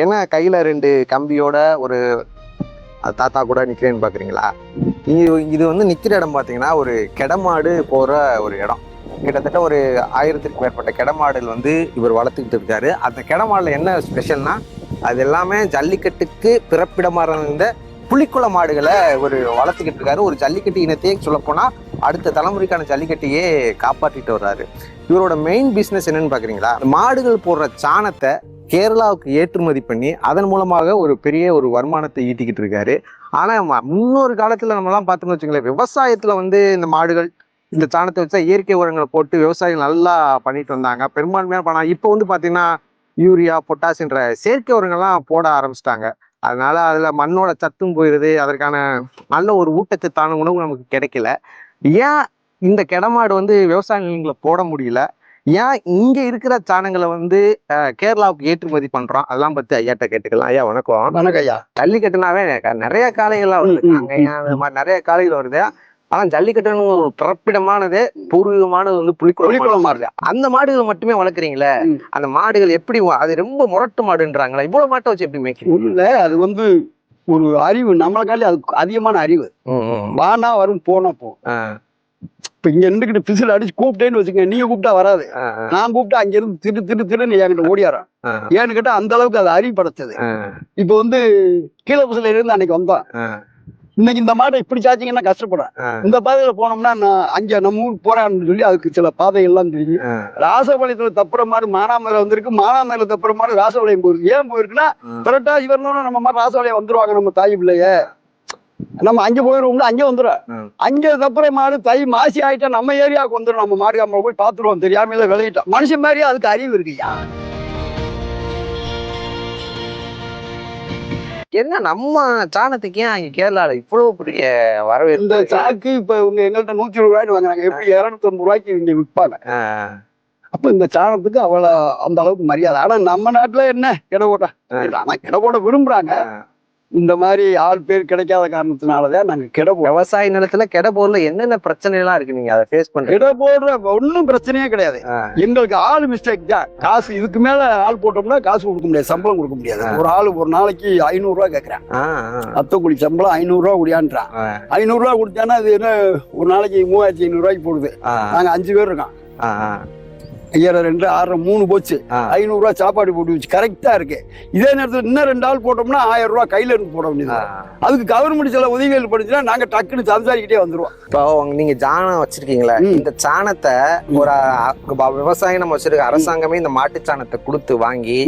ஏன்னா கையில 2 கம்பியோட ஒரு தாத்தா கூட நிக்கிறேன்னு பாக்குறீங்களா? இது வந்து நிக்கிற இடம் பாத்தீங்கன்னா ஒரு கெடமாடு போற ஒரு இடம். கிட்டத்தட்ட ஒரு 1000க்கும் மேற்பட்ட கெடமாடுகள் வந்து இவர் வளர்த்துக்கிட்டு இருக்காரு. அந்த கெடமாடுல என்ன ஸ்பெஷல்னா, அது எல்லாமே ஜல்லிக்கட்டுக்கு பிறப்பிடமா இருந்த புலிக்குள மாடுகளை ஒரு வளர்த்துக்கிட்டு இருக்காரு. ஒரு ஜல்லிக்கட்டு இனத்தையே சொல்லப்போனா அடுத்த தலைமுறைக்கான ஜல்லிக்கட்டையே காப்பாற்றிட்டு வர்றாரு. இவரோட மெயின் பிசினஸ் என்னன்னு பாக்குறீங்களா? மாடுகள் போடுற சாணத்தை கேரளாவுக்கு ஏற்றுமதி பண்ணி அதன் மூலமாக ஒரு பெரிய ஒரு வருமானத்தை ஈட்டிக்கிட்டு இருக்காரு. ஆனா முன்னொரு காலத்துல நம்ம எல்லாம் பார்த்தோம்னு வச்சுங்களேன், விவசாயத்துல வந்து இந்த மாடுகள் இந்த சாணத்தை வச்சா இயற்கை உரங்களை போட்டு விவசாயிகள் நல்லா பண்ணிட்டு வந்தாங்க. பெரும்பான்மையான பணம் இப்போ வந்து பாத்தீங்கன்னா யூரியா, பொட்டாசியன்ற செயற்கை உரங்கள்லாம் போட ஆரம்பிச்சிட்டாங்க. அதனால அதுல மண்ணோட சத்தும் போயிடுது. அதற்கான நல்ல ஒரு ஊட்டச்சத்தான உணவு நமக்கு கிடைக்கல. ஏன் இந்த கெடமாடு வந்து விவசாய நிலங்களை போட முடியல? ஏன் இங்க இருக்கிற சாணங்களை வந்து கேரளாவுக்கு ஏற்றுமதி பண்றோம்? அதெல்லாம் பத்தி ஐயாட்ட கேட்டுக்கலாம். ஐயா வணக்கம். வணக்கம் ஐயா. ஜல்லிக்கட்டுனாவே நிறைய காளைகள்லாம் வருது. அந்த மாதிரி நிறைய காளைகள் வருது. ஆனா ஜல்லிக்கட்டுன்னு ஒரு பிறப்பிடமானது பூர்வீகமானது வந்து புலிக்குளம் மாடு. அந்த மாடுகள் மட்டுமே வளர்க்குறீங்களே, அந்த மாடுகள் எப்படி அது ரொம்ப முரட்டு மாடுன்றாங்களா? இவ்வளவு மாட்டை வச்சு எப்படி மேய்க்கிறீங்க? இல்ல, அது வந்து ஒரு அறிவு, நம்மளுக்காண்டி அது அதிகமான அறிவு. வானா வரும், போனா போ. இப்ப இங்க இருந்துகிட்டு பிசில் அடிச்சு கூப்பிட்டேன்னு வச்சுக்கோங்க, நீங்க கூப்பிட்டா வராது. நான் கூப்பிட்டா அங்க இருந்து திருன்னு என்கிட்ட ஓடியாரான். ஏன்னு கேட்டா அந்த அளவுக்கு அது அறிவு படைச்சது. இப்ப வந்து கீழே பிசில இருந்து அன்னைக்கு வந்தான். இன்னைக்கு இந்த மாட்டை இப்படி சாச்சிங்கன்னா கஷ்டப்படும். இந்த பாதையில போனோம்னா நான் அங்க நம்ம ஊருக்கு போறான்னு சொல்லி அதுக்கு சில பாதைகள்லாம் தெரியும். ராசபாளையத்துல தப்புற மாதிரி மானாமலை வந்திருக்கு, மானாமலை தப்புற மாதிரி ராசபாளையம் போயிருக்கு. ஏன் போயிருக்குன்னா கரெக்டா இவர்னோட நம்ம மாதிரி ராசபாளையம் வந்துருவாங்க நம்ம தாய் பிள்ளைய. நம்ம அங்க போயிருவோம்னா அங்கே வந்துடும். அங்க தப்புற மாடு தை மாசி ஆயிட்டா நம்ம ஏரியாவுக்கு வந்துடும். நம்ம மாடு நம்ம போய் பாத்துருவோம், தெரியாம விளையிட்டோம். மனுஷன் மாதிரியே அதுக்கு அறிவு இருக்குயா. என்ன நம்ம சாணத்துக்கு ஏன் அங்க கேரளால இவ்வளவு பெரிய வரவேற்பு? இந்த சாக்கு இப்ப இவங்க எங்கள்கிட்ட 120 ரூபாய்க்கு வாங்குறாங்க, எப்படி 290 ரூபாய்க்கு இங்க விற்பாங்க. அப்ப இந்த சாணத்துக்கு அவ்வளவு அந்த அளவுக்கு மரியாதை. ஆனா நம்ம நாட்டுல என்ன கிட போட்டா, ஆனா கிட போட விரும்புறாங்க. இந்த மாதிரி ஆள் பேர் கிடைக்காத காரணத்தினாலதான் நாங்க கிட போடுறோம். விவசாய நிலத்துல கிட போர்ல என்னென்ன பிரச்சனை எல்லாம் இருக்கு நீங்க அதை ஃபேஸ் பண்றீங்க? கிட போடுற ஒன்னும் பிரச்சனையே கிடையாது. எங்களுக்கு ஆள் மிஸ்டேக் தான். காசு இதுக்கு மேல ஆள் போட்டோம்னா காசு கொடுக்க முடியாது, சம்பளம் கொடுக்க முடியாது. ஒரு ஆளு ஒரு நாளைக்கு 500 ரூபாய் கேட்கறேன். அத்தை கூலி சம்பளம் 500 ரூபாய் குடியான்றான். 500 ரூபாய் குடிச்சானா அது என்ன, ஒரு நாளைக்கு 3500 ரூபாய்க்கு போடுது. நாங்க 5 பேர் இருக்கோம். 5 2 6 3 போச்சு. 500 ரூபாய் சாப்பாடு போட்டு வச்சு கரெக்டா இருக்கு. இதே நேரத்தில் இன்னும் 2 ஆள் போட்டோம்னா 1000 ரூபாய் கையில இருந்து போட வேண்டியது. அதுக்கு கவர்மெண்ட் சில உதவிகள் படிச்சுன்னா நாங்க டக்குன்னு சம்சாரிக்கிட்டே வந்துருவோம். இப்போ நீங்க சாணம் வச்சிருக்கீங்களா? இந்த சாணத்தை ஒரு விவசாயம் நம்ம வச்சிருக்க அரசாங்கமே இந்த மாட்டு சாணத்தை கொடுத்து வாங்கி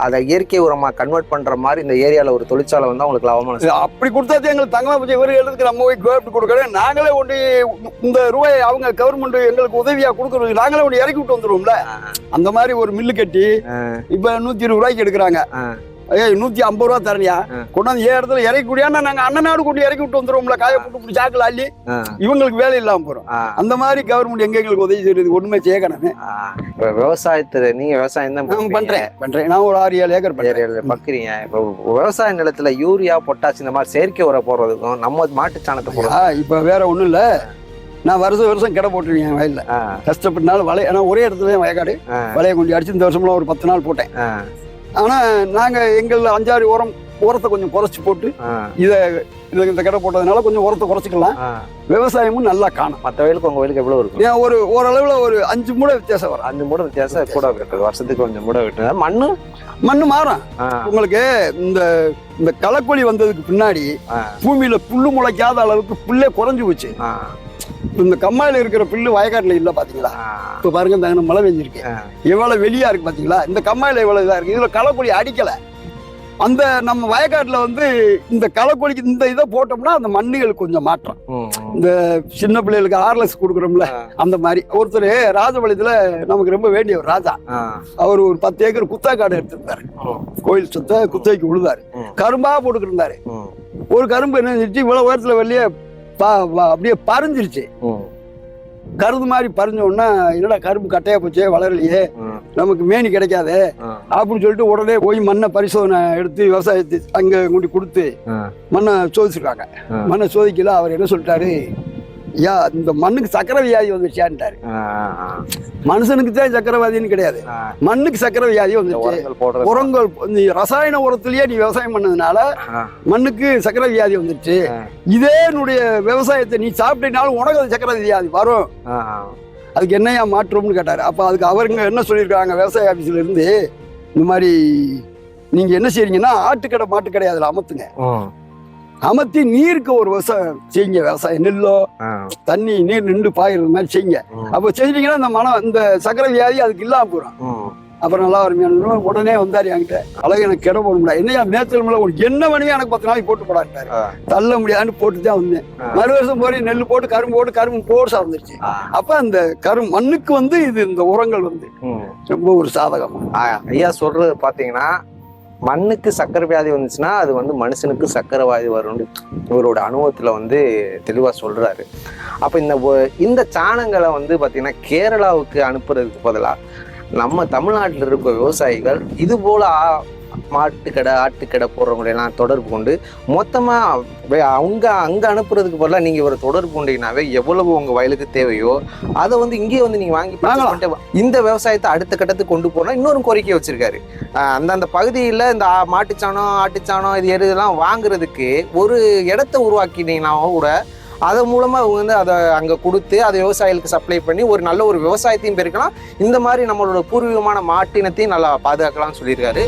அதை இயற்கை உரமா கன்வெர்ட் பண்ற மாதிரி இந்த ஏரியால ஒரு தொழிற்சாலை வந்து உங்களுக்கு லாபமான அப்படி கொடுத்தாது எங்களுக்கு தங்கமா போச்சு. இவரு எழுதுக்கு நம்ம போய் கவர்மெண்ட் கொடுக்கறேன். நாங்களே ஒன்று இந்த ரூபாய் அவங்க கவர்மெண்ட் எங்களுக்கு உதவியா கொடுக்கறது நாங்களே ஒன்று இறக்கி விட்டு வந்துருவோம்ல. அந்த மாதிரி ஒரு மில்லு கட்டி இப்ப 120 ரூபாய்க்கு எடுக்கிறாங்க. 150 ரூபாய் தரணியா கொண்டாந்து இடத்துல இறக்கி கூடியானா நாங்க அண்ணனாடு கூட்டி இறக்கி விட்டு வந்துருவோம்ல. காய போட்டு சாக்கில் அள்ளி இவங்களுக்கு வேலை இல்லாம போறோம். அந்த மாதிரி கவர்மெண்ட் எங்களுக்கு உதவி செய்யறது ஒண்ணுமே செய்யணும். விவசாயத்துல நீங்க விவசாயம் தான் பண்றேன். நான் ஒரு 6-7 ஏக்கர் பக்கிறீங்க. இப்போ விவசாய நிலத்துல யூரியா, பொட்டாசி இந்த மாதிரி செயற்கை உரம் போடுறதுக்கும் நம்ம மாட்டு சாணத்தை போடுறோம். இப்ப வேற ஒண்ணும் இல்ல. நான் வருஷம் கிட போட்டுருக்கேன் வயல்ல. கஷ்டப்பட்டனால வலைய, ஆனா ஒரே இடத்துல வயக்காடு வலைய கொஞ்சம் அடிச்சு இந்த வருஷம்லாம் ஒரு 10 நாள் போட்டேன். ஆனா நாங்க எங்கள்ல 5-6 உரத்தை கொஞ்சம் குறைச்சு போட்டு இந்த கடை போட்டதுனால கொஞ்சம் உரத்தை குறைச்சிக்கலாம். விவசாயமும் நல்லா காணும். மற்ற வயலுக்கு உங்க வயலுக்கு எவ்வளவு இருக்கும்? ஏன் ஓரளவுல ஒரு 5 மூடை வித்தியாசம் வரும். 5 மூடை வித்தியாசம் கூட இருக்கு. வருஷத்துக்கு கொஞ்சம் மூடை விட்டு மண்ணு மாறும். உங்களுக்கு இந்த களக்கொழி வந்ததுக்கு பின்னாடி பூமியில புல்லு முளைக்காத அளவுக்கு புல்லே குறைஞ்சு போச்சு. இந்த கம்மாயில இருக்கிற புல்லு வயக்காட்டுல இல்ல பாத்தீங்களா? இப்ப பாருங்க, இந்த மழை பெஞ்சிருக்கு, எவ்வளவு வெளியா இருக்கு பாத்தீங்களா? இந்த கம்மாயில எவ்வளவு இதா இருக்கு. இதுல களக்கொழி அடிக்கல. அந்த நம்ம வயக்காட்டுல வந்து இந்த களக்கொழிக்கு இந்த இதை போட்டோம்னா அந்த மண்ணுகளுக்கு கொஞ்சம் மாற்றம். இந்த சின்ன பிள்ளைகளுக்கு ஆர்எஸ் கொடுக்குறோம்ல, அந்த மாதிரி ஒருத்தர் ராஜபாளையத்துல நமக்கு ரொம்ப வேண்டிய ஒரு ராஜா, அவர் ஒரு 10 ஏக்கர் குத்தா காடு எடுத்திருந்தாரு. கோயில் சொத்தை குத்தைக்கு விழுந்தாரு. கரும்பா போட்டுக்கிட்டு இருந்தாரு. ஒரு கரும்பு என்ன இவ்வளவு உயரத்துல வெளியே அப்படியே பறிஞ்சிருச்சு. கருது மாதிரி பறிஞ்ச உடனே என்னடா கரும்பு கட்டையா போச்சு, வளரலையே, நமக்கு மேனி கிடைக்காது அப்படின்னு சொல்லிட்டு உடனே போய் மண்ணை பரிசோதனை எடுத்து விவசாயத்தை அங்க கொண்டு கொடுத்து மண்ணை சோதிச்சிருக்காங்க. மண்ணை சோதிக்கல. அவர் என்ன சொல்லிட்டாரு, ஐயா இந்த மண்ணுக்கு சக்கரை வியாதி வந்துருச்சான்ட்டாரு. மனுஷனுக்கு தான் சக்கரை வியாதின்னு கிடையாது, மண்ணுக்கு சக்கரை வியாதி வந்துருச்சு. உரங்கள் ரசாயன உரத்திலேயே நீ விவசாயம் பண்ணதுனால மண்ணுக்கு சக்கரை வியாதி வந்துருச்சு. இதே என்னுடைய விவசாயத்தை நீ சாப்பிட்டீங்கனாலும் உனக்கு அது சக்கரை வியாதி வரும். அதுக்கு என்னையா மாற்றம்னு கேட்டாரு. அப்ப அதுக்கு அவருங்க என்ன சொல்லியிருக்காங்க, விவசாய ஆபீஸ்ல இருந்து இந்த மாதிரி நீங்க என்ன செய்றீங்கன்னா ஆட்டுக்கடை மாட்டுக்கடை அதுல அமர்த்துங்க, அமர்த்தி நீருக்கு ஒரு விவசாயம் செய்யுங்க. விவசாயம் நெல்லோ தண்ணி நீர் நின்று பாயிற மாதிரி செய்யுங்க. அப்ப செஞ்சீங்கன்னா இந்த இந்த சக்கரை வியாதி அதுக்கு இல்லாம போறோம். அப்புறம் நல்லா அருமையான உடனே வந்தாரு என்கிட்ட. அழகு எனக்கு கிட போட முடியாது, என்னையா மேத்தல் உனக்கு என்ன வேணுமே எனக்கு 10 நாளைக்கு போட்டு போடாட்டாரு. தள்ள முடியாதுன்னு போட்டு தான் வந்தேன். மறு வருஷம் போய் நெல் போட்டு கரும்பு போடு சார்ந்துருச்சு. அப்ப அந்த மண்ணுக்கு இது இந்த உரங்கள் ரொம்ப ஒரு சாதகம். ஐயா சொல்றது பாத்தீங்கன்னா மண்ணுக்கு சக்கரை வியாதி வந்துச்சுன்னா அது மனுஷனுக்கு சக்கரை வியாதி வரும்னு இவரோட அனுபவத்துல தெளிவா சொல்றாரு. அப்ப இந்த சாணங்களை பாத்தீங்கன்னா கேரளாவுக்கு அனுப்புறதுக்கு பதிலா நம்ம தமிழ்நாட்டில் இருக்க விவசாயிகள் இது போல மாட்டுக்கடை ஆட்டுக்கடை போடுறவங்களெல்லாம் தொடர்பு கொண்டு மொத்தமா அவங்க அங்க அனுப்புறதுக்கு பதிலாக நீங்க இவரை தொடர்பு கொண்டீங்கன்னாவே எவ்வளவு உங்க வயலுக்கு தேவையோ அதை இங்கேயே நீங்க வாங்கி இந்த விவசாயத்தை அடுத்த கட்டத்துக்கு கொண்டு போனா இன்னொரு கோரிக்கை வச்சிருக்காரு. அந்தந்த பகுதியில் இந்த மாட்டுச்சாணம் ஆட்டுச்சாணம் இது எதுலாம் வாங்குறதுக்கு ஒரு இடத்த உருவாக்கினீங்கன்னா கூட அதன் மூலமா அவங்க அதை அங்க கொடுத்து அதை விவசாயிகளுக்கு சப்ளை பண்ணி ஒரு நல்ல ஒரு விவசாயத்தையும் பெருக்கலாம், இந்த மாதிரி நம்மளோட பூர்வீகமான மாட்டினத்தையும் நல்லா பாதுகாக்கலாம்னு சொல்லியிருக்காரு.